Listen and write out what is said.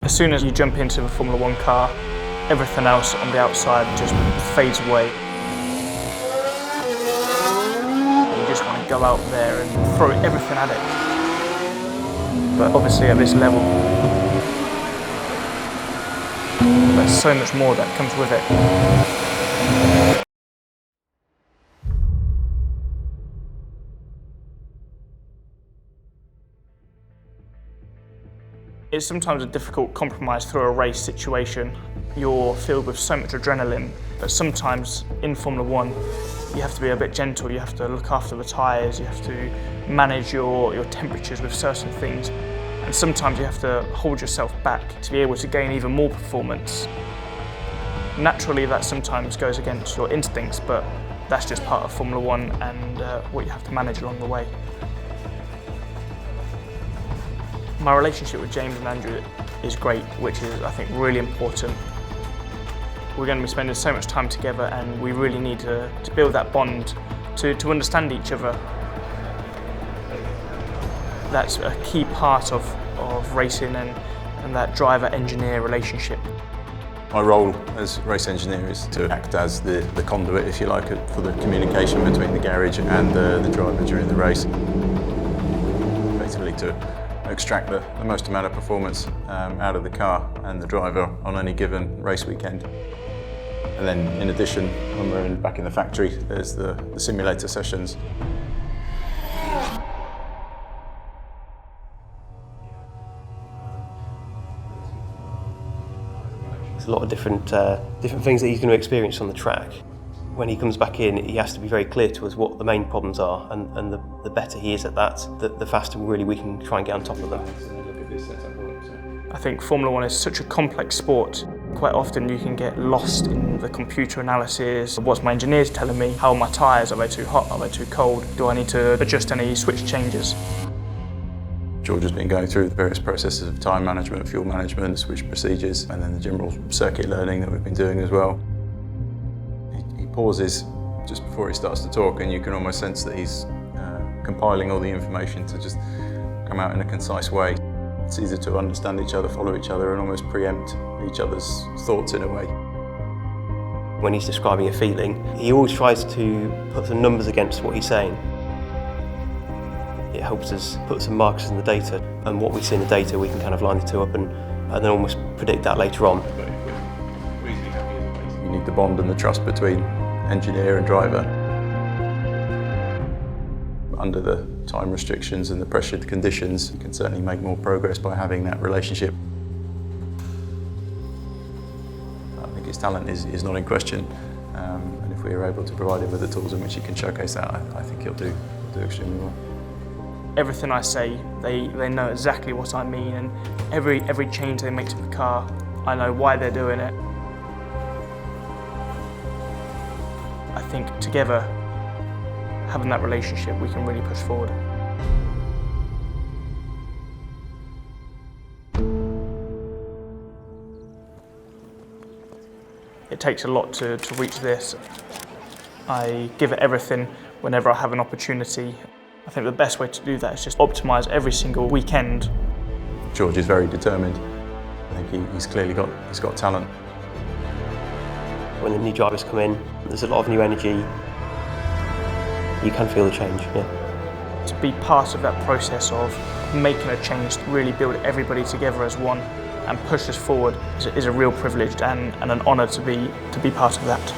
As soon as you jump into the Formula One car, everything else on the outside just fades away. You just want to go out there and throw everything at it. But obviously at this level, there's so much more that comes with it. It's sometimes a difficult compromise through a race situation. You're filled with so much adrenaline, but sometimes in Formula One, you have to be a bit gentle, you have to look after the tyres, you have to manage your temperatures with certain things, and sometimes you have to hold yourself back to be able to gain even more performance. Naturally, that sometimes goes against your instincts, but that's just part of Formula One and what you have to manage along the way. My relationship with James and Andrew is great, which is, I think, really important. We're going to be spending so much time together and we really need to build that bond, to understand each other. That's a key part of racing and that driver-engineer relationship. My role as race engineer is to act as the conduit, if you like, for the communication between the garage and the driver during the race. Basically to extract the most amount of performance out of the car and the driver on any given race weekend. And then in addition, when we're back in the factory, there's the simulator sessions. There's a lot of different things that he's going to experience on the track. When he comes back in, he has to be very clear to us what the main problems are, and the better he is at that, the faster really we can try and get on top of them. I think Formula One is such a complex sport. Quite often you can get lost in the computer analysis. What's my engineers telling me? How are my tyres? Are they too hot? Are they too cold? Do I need to adjust any switch changes? George has been going through the various processes of time management, fuel management, switch procedures, and then the general circuit learning that we've been doing as well. He pauses just before he starts to talk, and you can almost sense that he's compiling all the information to just come out in a concise way. It's easy to understand each other, follow each other, and almost preempt each other's thoughts in a way. When he's describing a feeling, he always tries to put some numbers against what he's saying. It helps us put some markers in the data, and what we see in the data we can kind of line the two up and then almost predict that later on. You need the bond and the trust between engineer and driver. Under the time restrictions and the pressured conditions, you can certainly make more progress by having that relationship. I think his talent is not in question, and if we are able to provide him with the tools in which he can showcase that, I think he'll do extremely well. Everything I say, they know exactly what I mean, and every change they make to the car, I know why they're doing it. I think together, having that relationship, we can really push forward. It takes a lot to reach this. I give it everything whenever I have an opportunity. I think the best way to do that is just optimise every single weekend. George is very determined. I think he's clearly got talent. When the new drivers come in, there's a lot of new energy. You can feel the change, yeah. To be part of that process of making a change, to really build everybody together as one and push us forward is a real privilege and an honour to be part of that.